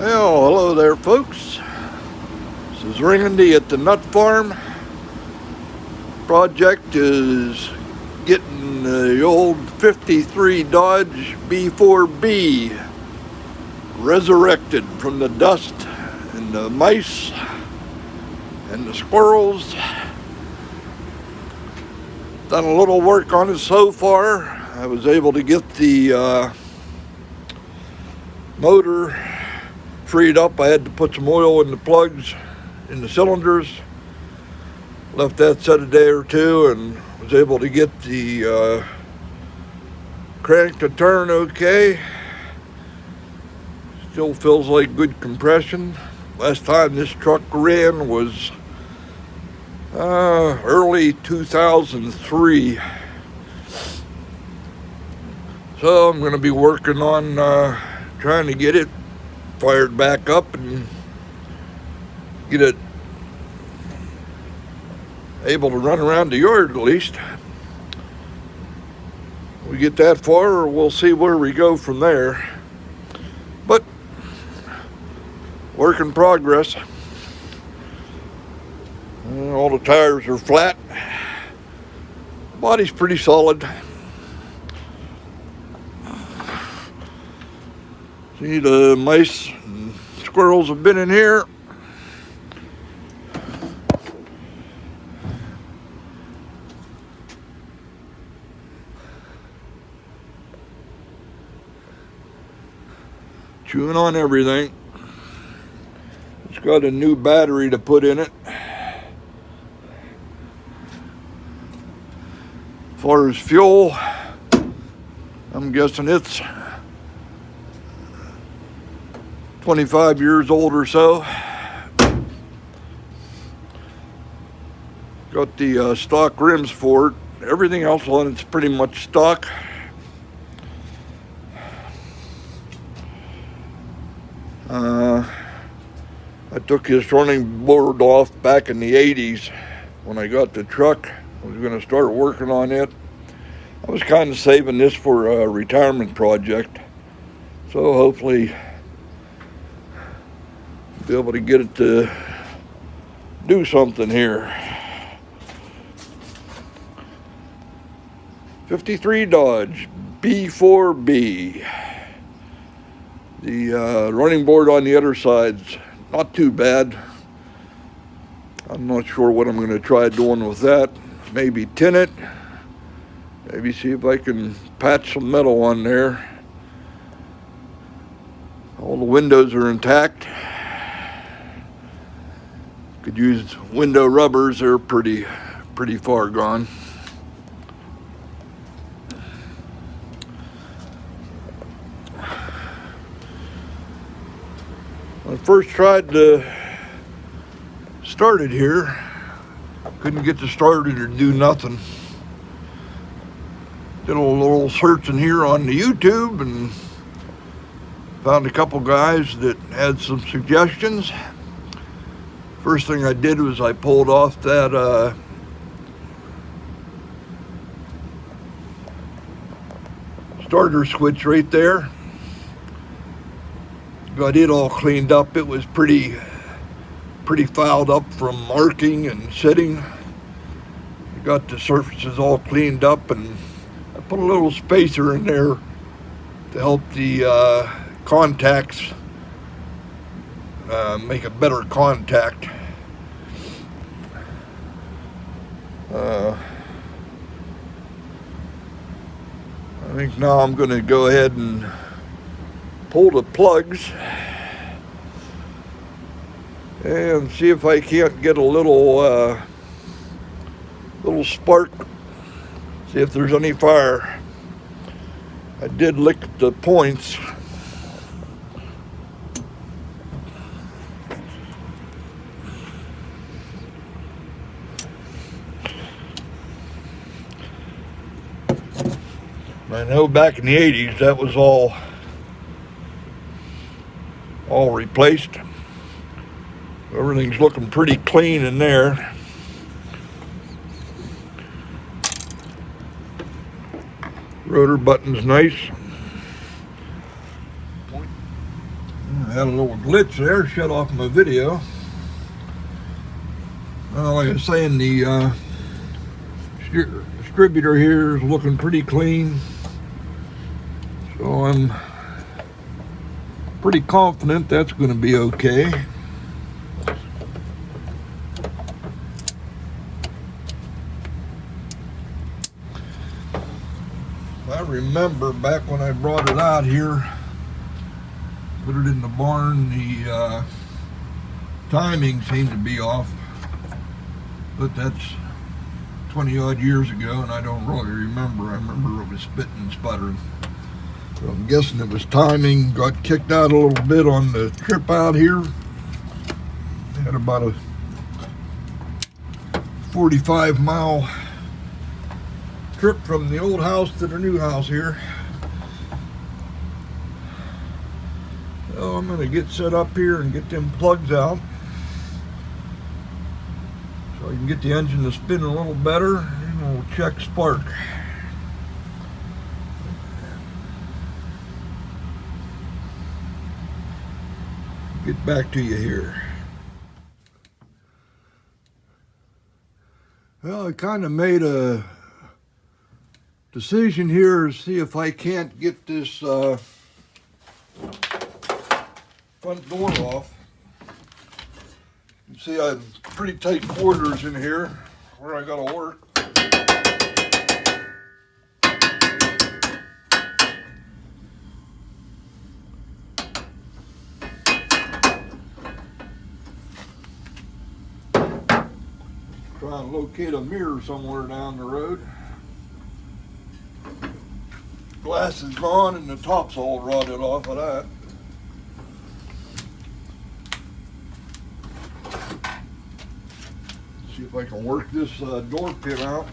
Well, hello there, folks. This is Ringandy at the Nut Farm. Project is getting the old 53 Dodge B4B resurrected from the dust and the mice and the squirrels. Done a little work on it so far. I was able to get the motor freed up. I had to put some oil in the plugs in the cylinders. Left that set a day or two and was able to get the crank to turn okay. Still feels like good compression. Last time this truck ran was early 2003. So I'm going to be working on trying to get it fired back up and get it able to run around the yard at least. We get that far, we'll see where we go from there. But work in progress. All the tires are flat. Body's pretty solid. See, the mice and squirrels have been in here. Chewing on everything. It's got a new battery to put in it. As far as fuel, I'm guessing it's 25 years old or so. Got the stock rims for it. Everything else on it's pretty much stock. I took this running board off back in the 80s when I got the truck. I was going to start working on it. I was kind of saving this for a retirement project. So hopefully be able to get it to do something here. 53 Dodge B4B. The running board on the other side's not too bad. I'm not sure what I'm going to try doing with that. Maybe tin it. Maybe see if I can patch some metal on there. All the windows are intact. Could use window rubbers. They're pretty far gone. When I first tried to start it here, couldn't get to start it or do nothing. Did a little searching here on the YouTube and found a couple guys that had some suggestions. First thing I did was I pulled off that starter switch right there. Got it all cleaned up. It was pretty fouled up from marking and sitting. Got the surfaces all cleaned up, and I put a little spacer in there to help the contacts make a better contact. I think now I'm going to go ahead and pull the plugs and see if I can't get a little spark, see if there's any fire. I did lick the points. I know back in the 80s that was all replaced. Everything's looking pretty clean in there. Rotor button's nice. I had a little glitch there, shut off my video. Like I was saying, the distributor here is looking pretty clean, so I'm pretty confident that's going to be okay. I remember back when I brought it out here, put it in the barn, the timing seemed to be off, but that's 20 odd years ago and I don't really remember. I remember it was spitting and sputtering. So I'm guessing it was timing. Got kicked out a little bit on the trip out here. Had about a 45-mile trip from the old house to the new house here. So I'm gonna get set up here and get them plugs out so I can get the engine to spin a little better, and we'll check spark. Get back to you here. Well, I kind of made a decision here to see if I can't get this front door off. You see, I have pretty tight quarters in here where I gotta work. Try and locate a mirror somewhere down the road. Glass is gone and the top's all rotted off of that. See if I can work this door pin out.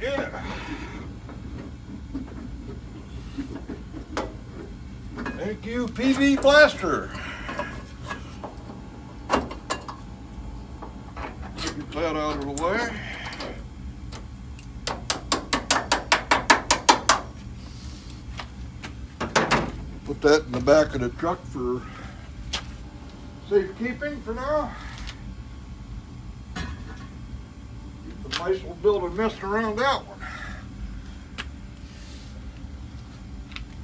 Yeah. Thank you, PV Blaster. Get that out of the way. Put that in the back of the truck for safekeeping for now. The mice will build a nest around that one.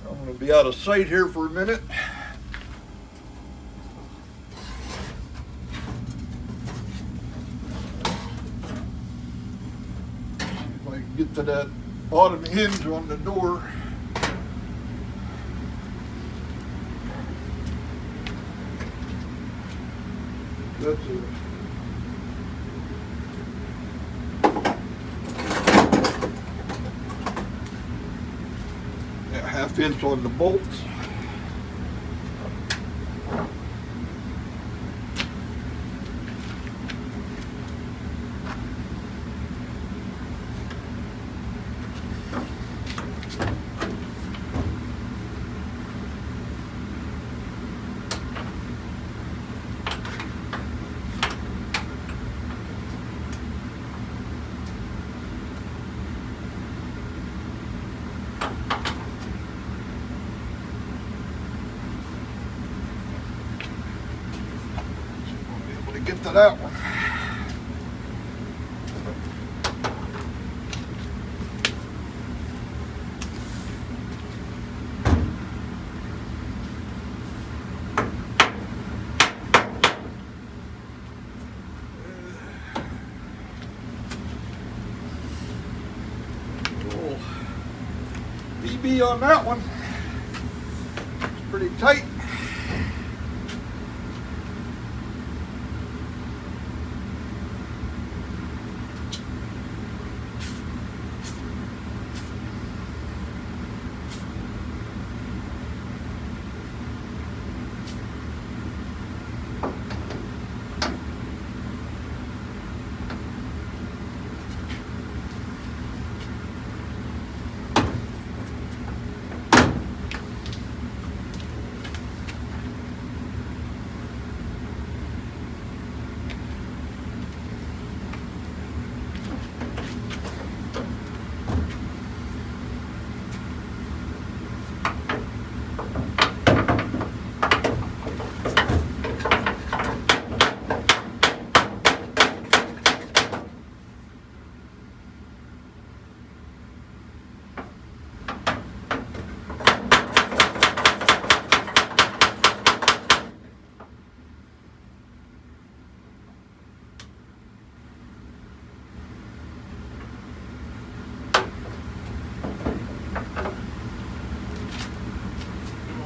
I'm going to be out of sight here for a minute. See if I can get to that bottom hinge on the door. That's it. Yeah, 1/2 inch on the bolts. Get to that one. Little BB on that one. It's pretty tight.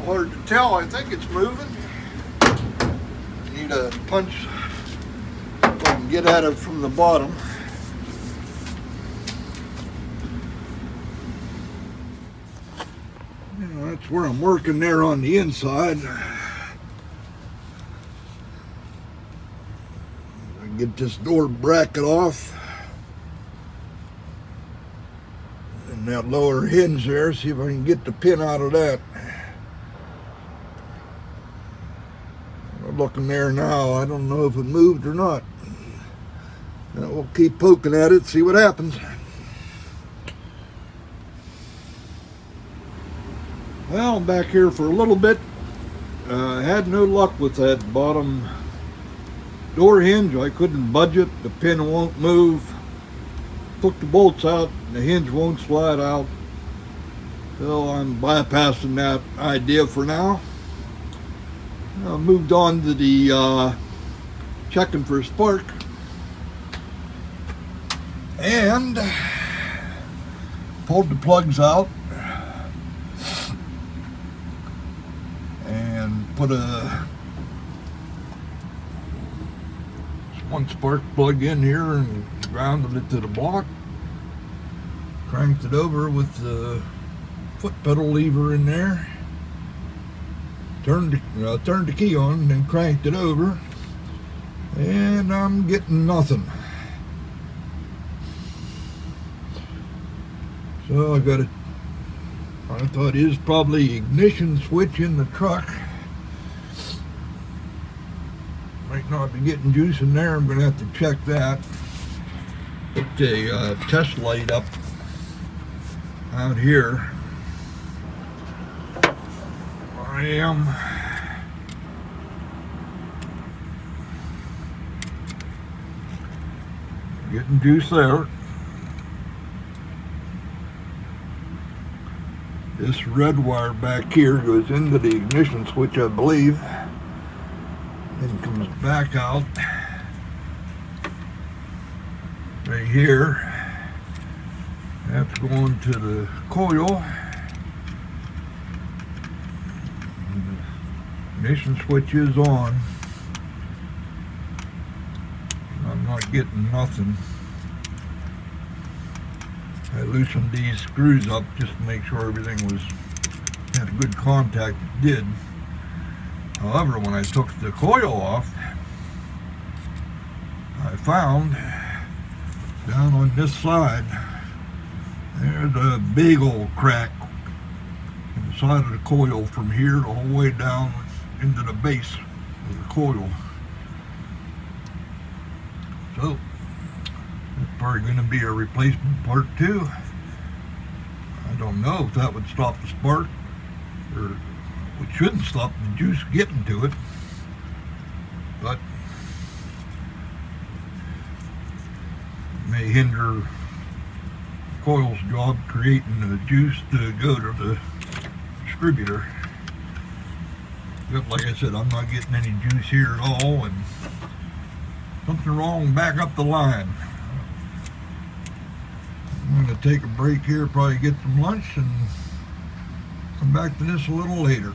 hard to tell. I think it's moving. I need a punch if I can get at it from the bottom. That's where I'm working there on the inside. I get this door bracket off. And that lower hinge there, see if I can get the pin out of that. I'm looking there now. I don't know if it moved or not. We'll keep poking at it, see what happens. Well, I'm back here for a little bit. I had no luck with that bottom door hinge. I couldn't budge it. The pin won't move. Took the bolts out, and the hinge won't slide out. So I'm bypassing that idea for now. I moved on to the checking for a spark. And pulled the plugs out. Put one spark plug in here and grounded it to the block. Cranked it over with the foot pedal lever in there. Turned the key on and then cranked it over. And I'm getting nothing. So I thought it is probably ignition switch in the truck. Might not be getting juice in there. I'm going to have to check that. Put the test light up out here. I am getting juice there. This red wire back here goes into the ignition switch, I believe. Then comes back out right here. That's going to the coil. And the ignition switch is on. I'm not getting nothing. I loosened these screws up just to make sure everything had a good contact. It did. However, when I took the coil off, I found down on this side, there's a big old crack in the side of the coil from here the whole way down into the base of the coil. So, it's probably going to be a replacement part too. I don't know if that would stop the spark, or it shouldn't stop the juice getting to it, but it may hinder the coil's job creating the juice to go to the distributor. But like I said, I'm not getting any juice here at all, and something wrong back up the line. I'm going to take a break here, probably get some lunch, and come back to this a little later.